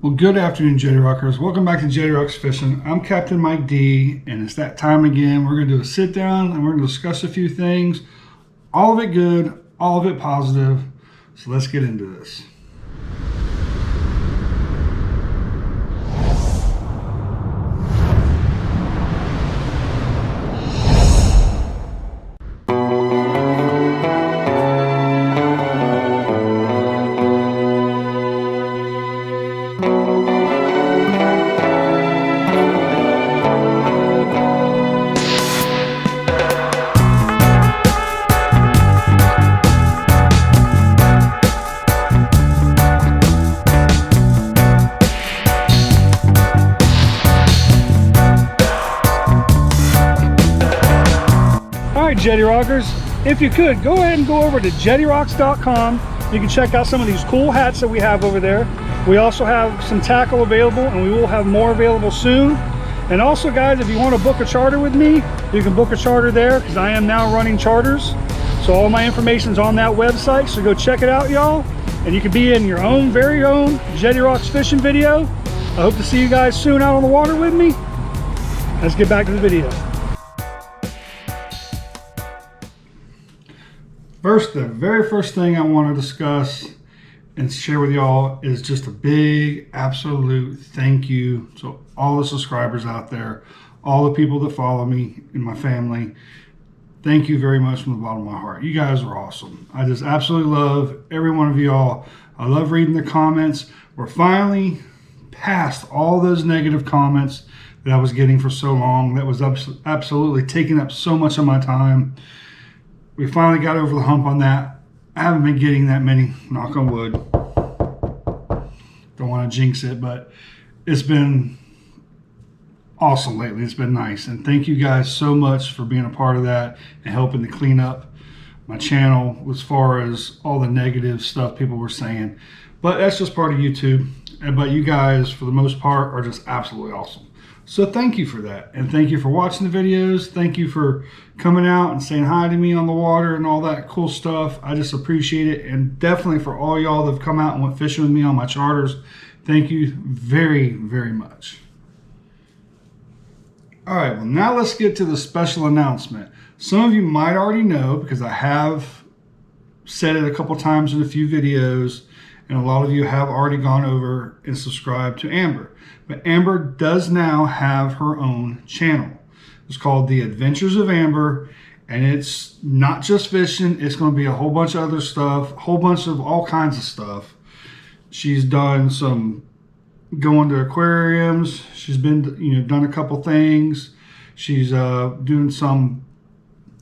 Well, good afternoon, Jetty Rockers. Welcome back to Jetty Rocks Fishing. I'm Captain Mike D, and it's that time again. We're going to do a sit down and we're going to discuss a few things. All of it good, all of it positive. So let's get into this. Jetty Rockers, if you could go ahead and go over to jettyrocks.com. You can check out some of these cool hats that we have over there. We also have some tackle available, and we will have more available soon. And also, guys, if you want to book a charter with me, you can book a charter there, because I am now running charters. So all my information is on that website, so go check it out, y'all. And you can be in your own very own Jetty Rocks fishing video. I hope to see you guys soon out on the water with me. Let's get back to the video. First, the very first thing I want to discuss and share with y'all is just a big absolute thank you to all the subscribers out there, all the people that follow me and my family. Thank you very much from the bottom of my heart. You guys are awesome. I just absolutely love every one of y'all. I love reading the comments. We're finally past all those negative comments that I was getting for so long. That was absolutely taking up so much of my time. We finally got over the hump on that. I haven't been getting that many, knock on wood. Don't want to jinx it, but it's been awesome lately. It's been nice. And thank you guys so much for being a part of that and helping to clean up my channel as far as all the negative stuff people were saying. But that's just part of YouTube. But you guys, for the most part, are just absolutely awesome. So thank you for that, and thank you for watching the videos. Thank you for coming out and saying hi to me on the water and all that cool stuff. I just appreciate it, and definitely for all y'all that have come out and went fishing with me on my charters, thank you very, very much. All right, well, now let's get to the special announcement. Some of you might already know, because I have said it a couple times in a few videos, and a lot of you have already gone over and subscribed to Amber. But Amber does now have her own channel. It's called The Adventures of Amber, and it's not just fishing. It's going to be a whole bunch of other stuff, a whole bunch of all kinds of stuff. She's done some going to aquariums. She's been, done a couple things. She's doing some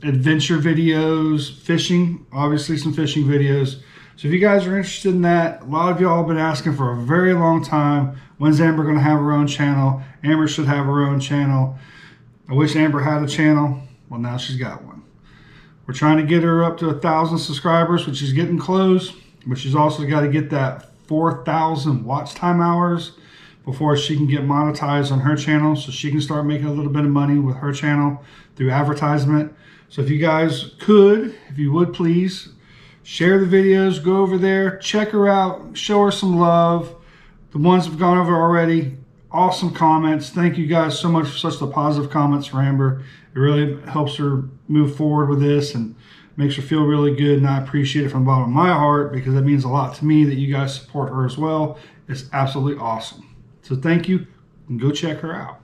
adventure videos, fishing, obviously some fishing videos. So if you guys are interested in that, a lot of y'all have been asking for a very long time, when's Amber going to have her own channel? Amber should have her own channel. I wish Amber had a channel. Well, now she's got one. We're trying to get her up to 1,000 subscribers, which is getting close, but she's also got to get that 4,000 watch time hours before she can get monetized on her channel, so she can start making a little bit of money with her channel through advertisement. So if you guys could, if you would please, share the videos, go over there, check her out, show her some love. The ones that have gone over already, awesome comments. Thank you guys so much for such the positive comments for Amber. It really helps her move forward with this and makes her feel really good, and I appreciate it from the bottom of my heart, because it means a lot to me that you guys support her as well. It's absolutely awesome. So thank you, and go check her out.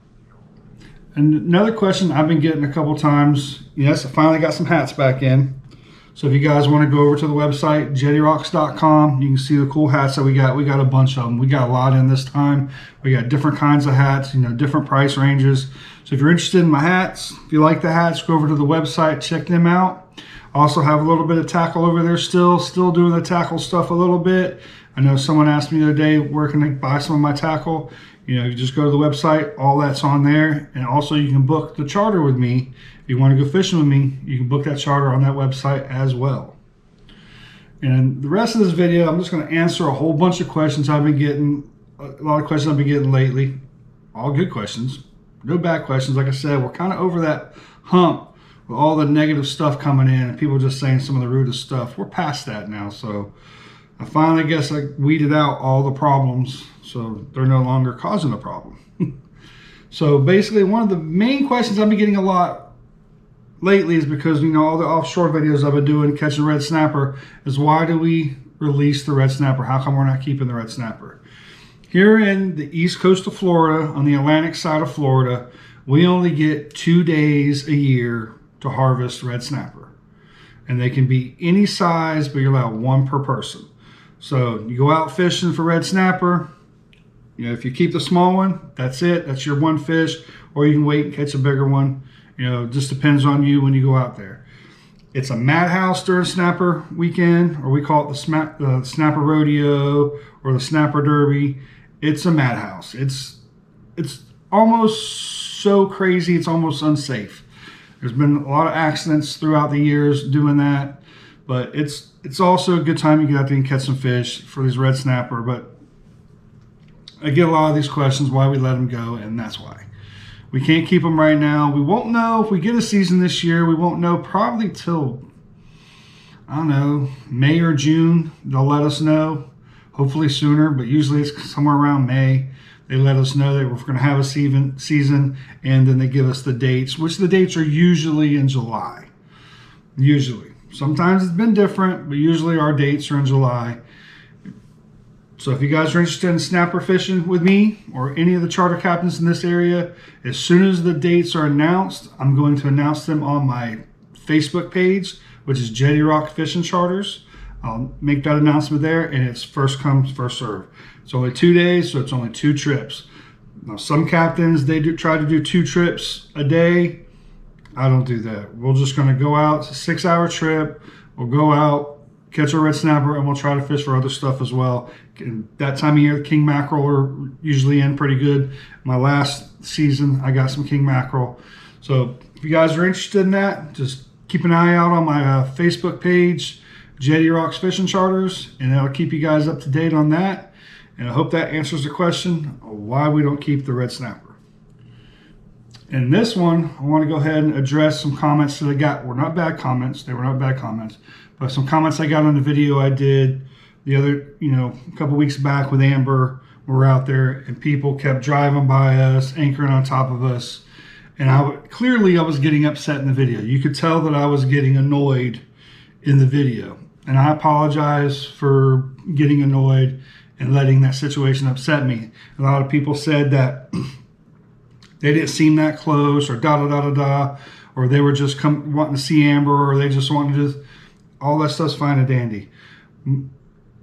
And another question I've been getting a couple times, yes, I finally got some hats back in. So if you guys want to go over to the website, jettyrocks.com, you can see the cool hats that we got. We got a bunch of them. We got a lot in this time. We got different kinds of hats, different price ranges. So if you're interested in my hats, if you like the hats, go over to the website, check them out. I also have a little bit of tackle over there still doing the tackle stuff a little bit. I know someone asked me the other day, where can I buy some of my tackle? You just go to the website, all that's on there. And also you can book the charter with me. If you want to go fishing with me, you can book that charter on that website as well. And the rest of this video, I'm just going to answer a whole bunch of questions I've been getting, a lot of questions I've been getting lately. All good questions, no bad questions. Like I said, we're kind of over that hump with all the negative stuff coming in and people just saying some of the rudest stuff. We're past that now, so I finally guess I weeded out all the problems, so they're no longer causing a problem. So basically, one of the main questions I've been getting a lot lately is because, you know, all the offshore videos I've been doing catching red snapper is why do we release the red snapper? How come we're not keeping the red snapper? Here in the east coast of Florida, on the Atlantic side of Florida, we only get 2 days a year to harvest red snapper. And they can be any size, but you're allowed 1 per person. So you go out fishing for red snapper. You know, if you keep the small one, that's it. That's your 1 fish. Or you can wait and catch a bigger one. You know, it just depends on you when you go out there. It's a madhouse during snapper weekend, or we call it the snapper rodeo or the snapper derby. It's a madhouse. It's almost so crazy, it's almost unsafe. There's been a lot of accidents throughout the years doing that, but it's also a good time to get out there and catch some fish for these red snapper. But I get a lot of these questions why we let them go, and that's why. We can't keep them right now. We won't know if we get a season this year. We won't know probably till, I don't know, May or June. They'll let us know. Hopefully sooner, but usually it's somewhere around May. They let us know that we're going to have a season, and then they give us the dates, which the dates are usually in July. Usually. Sometimes it's been different, but usually our dates are in July. So if you guys are interested in snapper fishing with me or any of the charter captains in this area, as soon as the dates are announced, I'm going to announce them on my Facebook page, which is Jetty Rock Fishing Charters. I'll make that announcement there, and it's first come, first serve. It's only 2 days, so it's only 2 trips. Now, some captains, they try to do 2 trips a day. I don't do that. We're just going to go out. It's a 6-hour trip. We'll go out, catch a red snapper, and we'll try to fish for other stuff as well. And that time of year, king mackerel are usually in pretty good. My last season, I got some king mackerel. So if you guys are interested in that, just keep an eye out on my Facebook page, Jetty Rocks Fishing Charters, and that'll keep you guys up to date on that. And I hope that answers the question of why we don't keep the red snapper. In this one, I want to go ahead and address some comments that I got. Were not bad comments. They were not bad comments. But some comments I got on the video I did the other, a couple weeks back with Amber. We're out there and people kept driving by us, anchoring on top of us. And clearly I was getting upset in the video. You could tell that I was getting annoyed in the video. And I apologize for getting annoyed and letting that situation upset me. A lot of people said that they didn't seem that close, or da-da-da-da-da, or they were just wanting to see Amber, or they just wanted to, all that stuff's fine and dandy.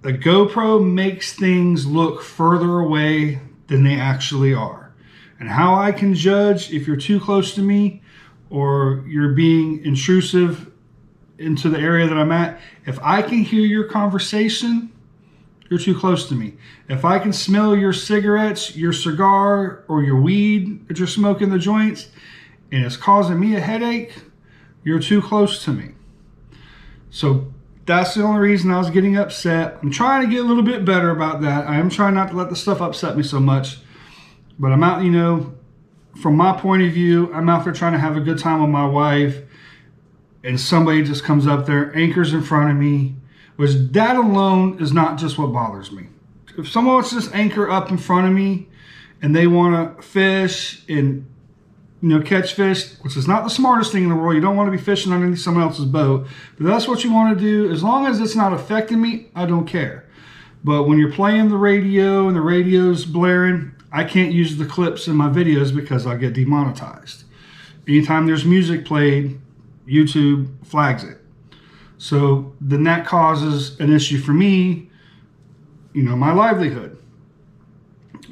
The GoPro makes things look further away than they actually are. And how I can judge if you're too close to me or you're being intrusive into the area that I'm at, if I can hear your conversation, you're too close to me. If I can smell your cigarettes, your cigar, or your weed that you're smoking the joints, and it's causing me a headache, you're too close to me. So that's the only reason I was getting upset. I'm trying to get a little bit better about that. I am trying not to let the stuff upset me so much. But I'm out, from my point of view, I'm out there trying to have a good time with my wife, and somebody just comes up there, anchors in front of me, which that alone is not just what bothers me. If someone wants to just anchor up in front of me and they want to fish and catch fish, which is not the smartest thing in the world. You don't want to be fishing underneath someone else's boat, but that's what you want to do. As long as it's not affecting me, I don't care. But when you're playing the radio and the radio's blaring, I can't use the clips in my videos because I'll get demonetized. Anytime there's music played, YouTube flags it. So then that causes an issue for me, my livelihood.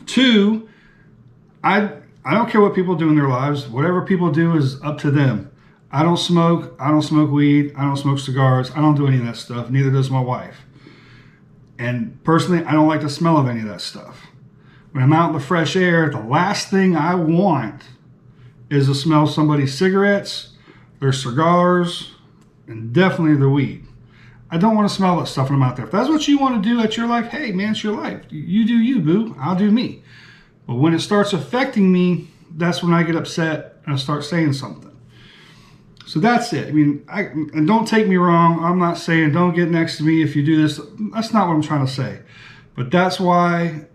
2, I don't care what people do in their lives. Whatever people do is up to them. I don't smoke. I don't smoke weed. I don't smoke cigars. I don't do any of that stuff. Neither does my wife. And personally, I don't like the smell of any of that stuff. When I'm out in the fresh air, the last thing I want is to smell somebody's cigarettes, their cigars, and definitely their weed. I don't want to smell that stuff when I'm out there. If that's what you want to do, that's your life. Hey, man, it's your life. You do you, boo. I'll do me. But when it starts affecting me, that's when I get upset and I start saying something. So that's it. I mean, and don't take me wrong. I'm not saying don't get next to me if you do this. That's not what I'm trying to say. But that's why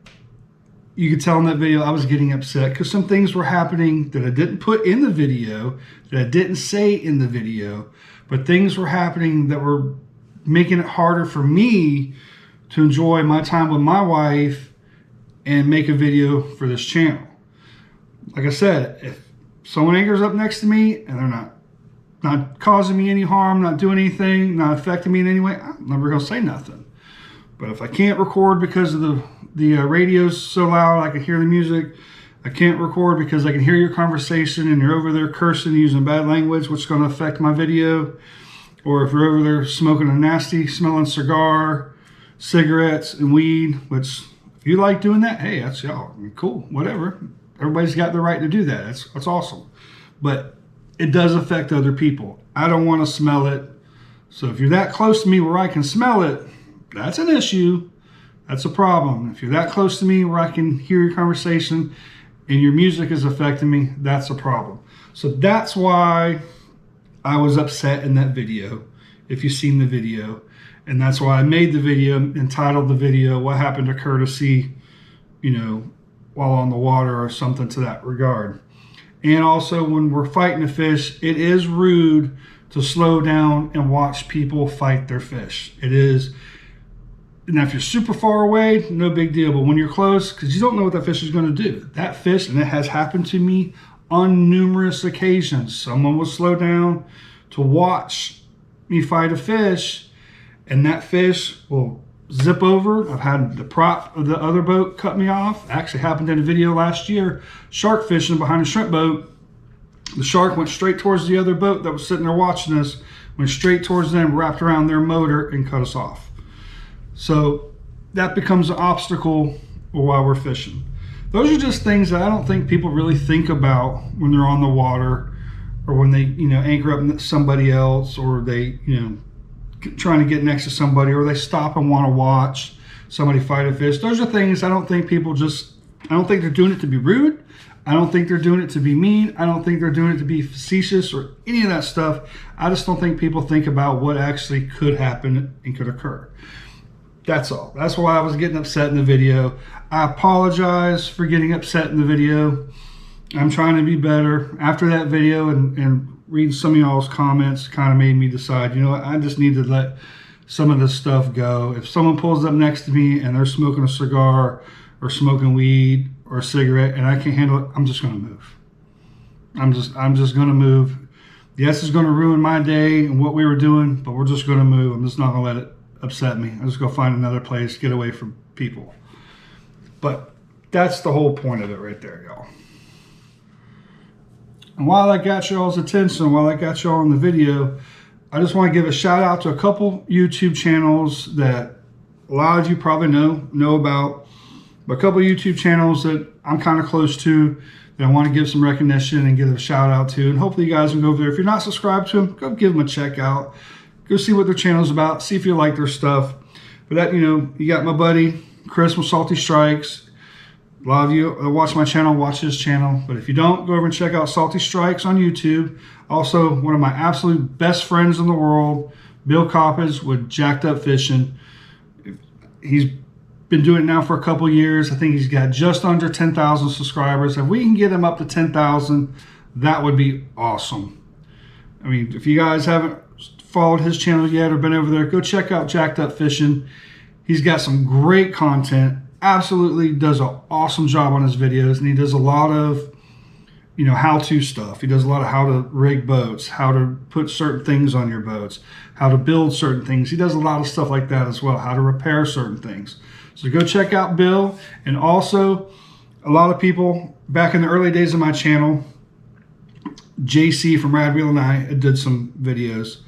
you could tell in that video I was getting upset, because some things were happening that I didn't put in the video, that I didn't say in the video, but things were happening that were making it harder for me to enjoy my time with my wife and make a video for this channel. Like I said, if someone anchors up next to me and they're not causing me any harm, not doing anything, not affecting me in any way, I'm never gonna say nothing. But if I can't record because of the radio's so loud I can hear the music, I can't record because I can hear your conversation and you're over there cursing, using bad language, which is going to affect my video, or if you're over there smoking a nasty smelling cigar, cigarettes, and weed, which if you like doing that, hey, that's y'all, cool, whatever. Everybody's got the right to do that. That's awesome. But it does affect other people. I don't want to smell it. So if you're that close to me where I can smell it, that's an issue. That's a problem. If you're that close to me where I can hear your conversation and your music is affecting me, that's a problem. So that's why I was upset in that video, if you've seen the video. And that's why I made the video, entitled the video, What Happened to Courtesy, while on the water, or something to that regard. And also, when we're fighting a fish, it is rude to slow down and watch people fight their fish. It is. Now, if you're super far away, no big deal. But when you're close, because you don't know what that fish is going to do. That fish, and it has happened to me on numerous occasions. Someone will slow down to watch me fight a fish, and that fish will zip over. I've had the prop of the other boat cut me off. Actually happened in a video last year, shark fishing behind a shrimp boat. The shark went straight towards the other boat that was sitting there watching us, went straight towards them, wrapped around their motor, and cut us off. So that becomes an obstacle while we're fishing. Those are just things that I don't think people really think about when they're on the water, or when they, anchor up somebody else, or they, trying to get next to somebody, or they stop and want to watch somebody fight a fish. Those are things I don't think people I don't think they're doing it to be rude. I don't think they're doing it to be mean. I don't think they're doing it to be facetious or any of that stuff. I just don't think people think about what actually could happen and could occur. That's all. That's why I was getting upset in the video. I apologize for getting upset in the video. I'm trying to be better. After that video and reading some of y'all's comments kind of made me decide, what, I just need to let some of this stuff go. If someone pulls up next to me and they're smoking a cigar or smoking weed or a cigarette and I can't handle it, I'm just going to move. I'm just going to move. Yes, it's going to ruin my day and what we were doing, but we're just going to move. I'm just not going to let it upset me. I'll just go find another place, get away from people. But that's the whole point of it right there, y'all. And while I got y'all's attention, while I got y'all in the video, I just want to give a shout out to a couple YouTube channels that a lot of you probably know about, but a couple YouTube channels that I'm kind of close to, that I want to give some recognition and give a shout out to. And hopefully you guys can go over there. If you're not subscribed to them, go give them a check out. Go see what their channel's about. See if you like their stuff. But that, you got my buddy Chris from Salty Strikes. A lot of you that watch my channel, watch his channel. But if you don't, go over and check out Salty Strikes on YouTube. Also, one of my absolute best friends in the world, Bill Coppins with Jacked Up Fishing. He's been doing it now for a couple years. I think he's got just under 10,000 subscribers. If we can get him up to 10,000, that would be awesome. I mean, if you guys haven't followed his channel yet or been over there, go check out Jacked Up Fishing. He's got some great content. Absolutely does an awesome job on his videos, and he does a lot of how-to stuff. He does a lot of how to rig boats, how to put certain things on your boats, how to build certain things. He does a lot of stuff like that as well, how to repair certain things. So go check out Bill. And also, a lot of people back in the early days of my channel, JC from Rad Reel and I did some videos.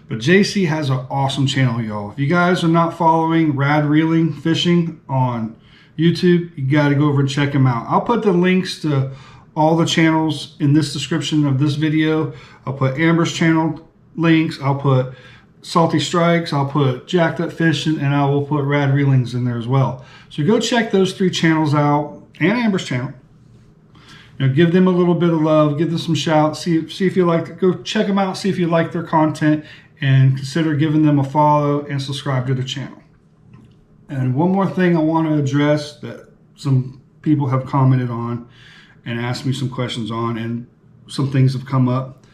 But JC has an awesome channel, y'all. If you guys are not following Rad Reeling Fishing on YouTube, you got to go over and check him out. I'll put the links to all the channels in this description of this video. I'll put Amber's channel links. I'll put Salty Strikes. I'll put Jacked Up Fishing, and I will put Rad Reelings in there as well. So go check those three channels out, and Amber's channel. give them a little bit of love, give them some shout, see if you like, go check them out, see if you like their content, and consider giving them a follow and subscribe to the channel. And one more thing I want to address that some people have commented on and asked me some questions on, and some things have come up.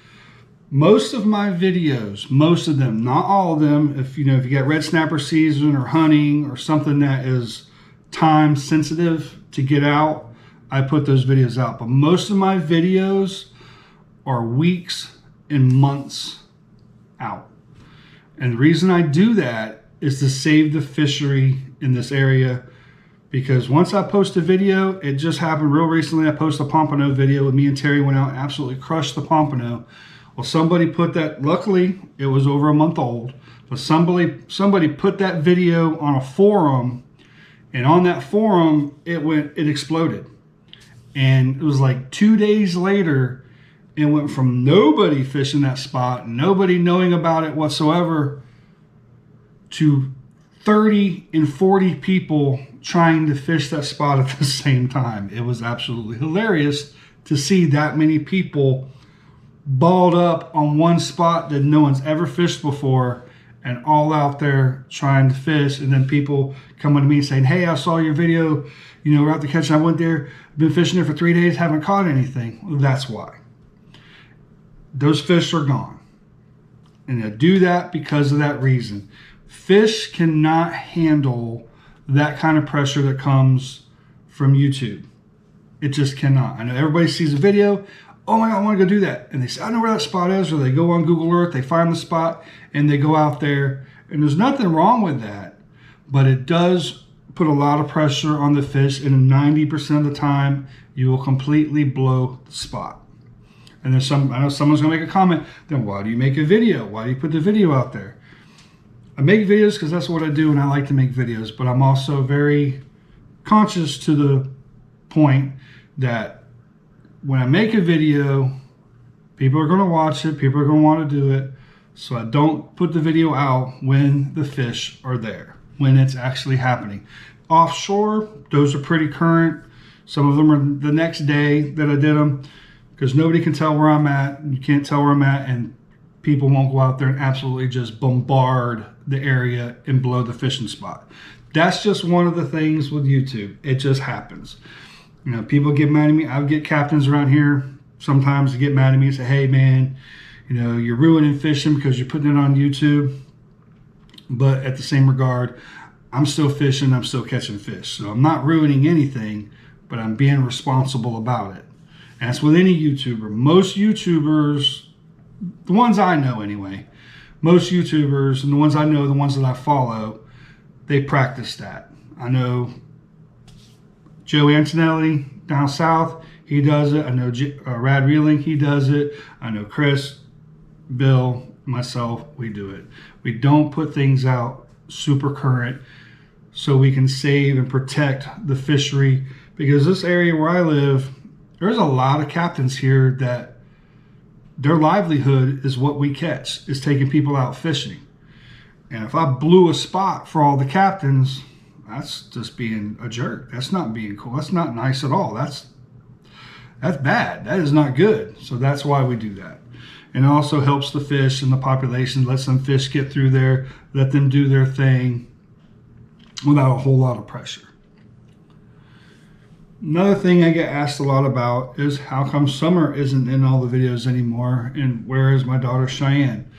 Most of my videos, most of them, not all of them, if you get red snapper season or hunting or something that is time sensitive to get out, I put those videos out. But most of my videos are weeks and months out. And the reason I do that is to save the fishery in this area, because once I post a video, it just happened real recently. I posted a pompano video with me and Terry, went out and absolutely crushed the pompano. Well, somebody put that, luckily it was over a month old, but somebody put that video on a forum, and on that forum it exploded. And it was like 2 days later, it went from nobody fishing that spot, nobody knowing about it whatsoever, to 30 and 40 people trying to fish that spot at the same time. It was absolutely hilarious to see that many people balled up on one spot that no one's ever fished before, and all out there trying to fish. And then people coming to me saying, hey, I saw your video, we're out to catch. I went there, been fishing there for 3 days, haven't caught anything. Well, that's why. Those fish are gone. And I do that because of that reason. Fish cannot handle that kind of pressure that comes from YouTube. It just cannot. I know everybody sees a video, oh my God, I want to go do that. And they say, I know where that spot is, or they go on Google Earth, they find the spot, and they go out there. And there's nothing wrong with that, but it does put a lot of pressure on the fish, and 90% of the time, you will completely blow the spot. And there's I know someone's gonna make a comment, then why do you make a video? Why do you put the video out there? I make videos because that's what I do, and I like to make videos, but I'm also very conscious to the point that when I make a video, people are going to watch it, people are going to want to do it, so I don't put the video out when the fish are there, when it's actually happening. Offshore, those are pretty current. Some of them are the next day that I did them, because nobody can tell where I'm at, you can't tell where I'm at, and people won't go out there and absolutely just bombard the area and blow the fishing spot. That's just one of the things with YouTube. It just happens. People get mad at me. I get captains around here sometimes to get mad at me and say, hey man, you're ruining fishing because you're putting it on YouTube. But at the same regard, I'm still fishing, I'm still catching fish. So I'm not ruining anything, but I'm being responsible about it. And that's with any YouTuber. Most YouTubers, the ones I know anyway, most YouTubers, and the ones I know, the ones that I follow, they practice that. I know Joe Antonelli down south, he does it. I know Rad Reeling, he does it. I know Chris, Bill, myself, we do it. We don't put things out super current so we can save and protect the fishery, because this area where I live, there's a lot of captains here that their livelihood is what we catch, is taking people out fishing. And if I blew a spot for all the captains, that's just being a jerk. That's not being cool. That's not nice at all. That's bad. That is not good. So that's why we do that. And it also helps the fish and the population, lets some fish get through there, let them do their thing without a whole lot of pressure. Another thing I get asked a lot about is how come Summer isn't in all the videos anymore, and where is my daughter Cheyenne?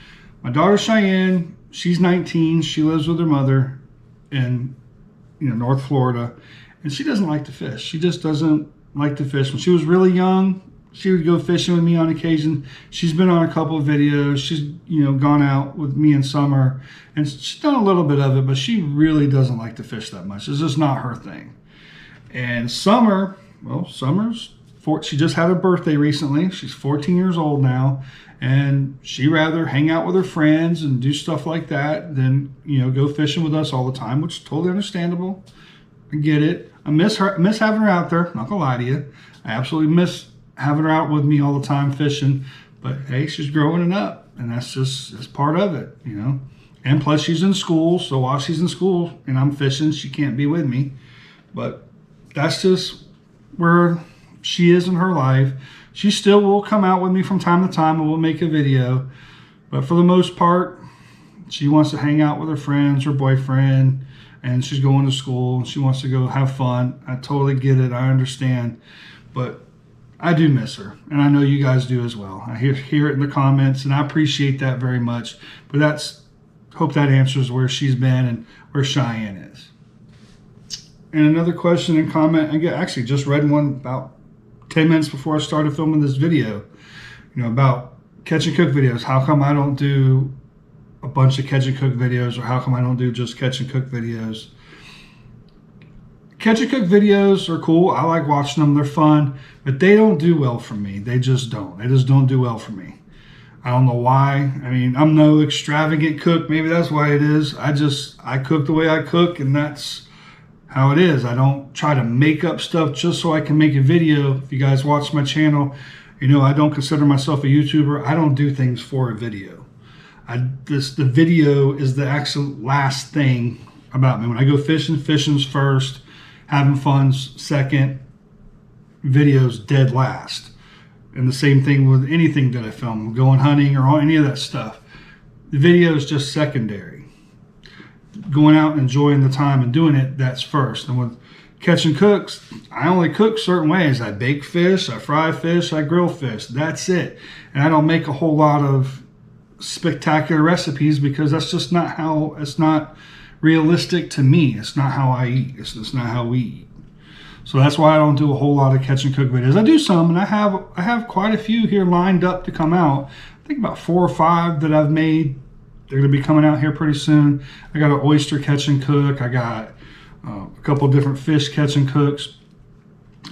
My daughter Cheyenne, she's 19, she lives with her mother in North Florida, and she doesn't like to fish. She just doesn't like to fish. When she was really young, she would go fishing with me on occasion. She's been on a couple of videos. She's gone out with me in Summer, and she's done a little bit of it, but she really doesn't like to fish that much. It's just not her thing. And Summer, well, she just had a birthday recently. She's 14 years old now, and she'd rather hang out with her friends and do stuff like that than go fishing with us all the time, which is totally understandable. I get it. I miss having her out there. Not gonna lie to you, I absolutely miss having her out with me all the time fishing. But hey, she's growing up, and that's part of it, And plus, she's in school, so while she's in school and I'm fishing, she can't be with me. But that's just where she is in her life. She still will come out with me from time to time and we'll make a video. But for the most part, she wants to hang out with her friends, her boyfriend, and she's going to school. She wants to go have fun. I totally get it. I understand. But I do miss her, and I know you guys do as well. I hear it in the comments, and I appreciate that very much. But hope that answers where she's been and where Cheyenne is. And another question and comment, I actually just read one about 10 minutes before I started filming this video, about catch and cook videos. How come I don't do a bunch of catch and cook videos, or how come I don't do just catch and cook videos? Catch and cook videos are cool. I like watching them. They're fun, but they don't do well for me. They just don't. They just don't do well for me. I don't know why. I mean, I'm no extravagant cook. Maybe that's why it is. I cook the way I cook, and that's how it is. I don't try to make up stuff just so I can make a video. If you guys watch my channel, I don't consider myself a YouTuber. I don't do things for a video. The video is the actual last thing about me. When I go fishing, fishing's first. Having fun's second. Video's dead last. And the same thing with anything that I film. Going hunting or any of that stuff. The video is just secondary. Going out and enjoying the time and doing it, that's first. And with catching cooks, I only cook certain ways. I bake fish, I fry fish, I grill fish. That's it. And I don't make a whole lot of spectacular recipes because that's just not how, it's not realistic to me. It's not how I eat. It's just not how we eat. So that's why I don't do a whole lot of catch and cook videos. I do some, and I have quite a few here lined up to come out. I think about 4 or 5 that I've made. They're going to be coming out here pretty soon. I got an oyster catch and cook. I got a couple different fish catch and cooks.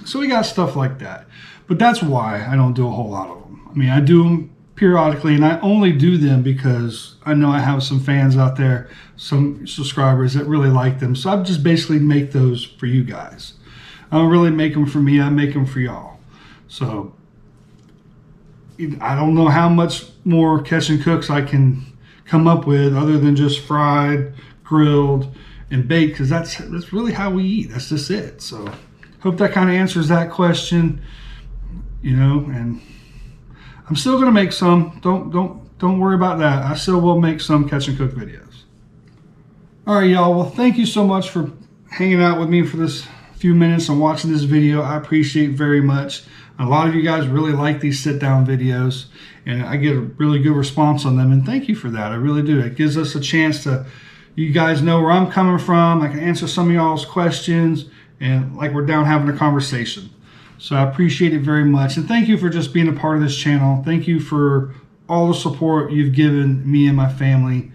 So we got stuff like that. But that's why I don't do a whole lot of them. I mean, I do them periodically, and I only do them because I know I have some fans out there, some subscribers that really like them. So I just basically make those for you guys. I don't really make them for me. I make them for y'all. So I don't know how much more catch and cooks I can come up with other than just fried, grilled, and baked, because that's really how we eat. That's just it. So hope that kind of answers that question. And I'm still gonna make some. Don't worry about that. I still will make some catch and cook videos. All right, y'all. Well, thank you so much for hanging out with me for this few minutes and watching this video. I appreciate it very much. A lot of you guys really like these sit down videos, and I get a really good response on them, and thank you for that. I really do. It gives us a chance to, you guys know where I'm coming from. I can answer some of y'all's questions, and like we're down having a conversation. So I appreciate it very much, and thank you for just being a part of this channel. Thank you for all the support you've given me and my family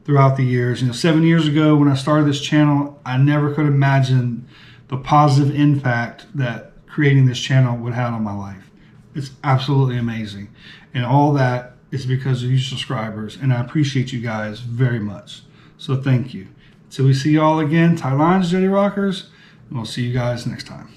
throughout the years. 7 years ago when I started this channel, I never could imagine the positive impact that creating this channel would have on my life. It's absolutely amazing. And all that is because of you subscribers, and I appreciate you guys very much. So thank you. Till we see y'all again, Ty Lines, Jetty Rockers, and we'll see you guys next time.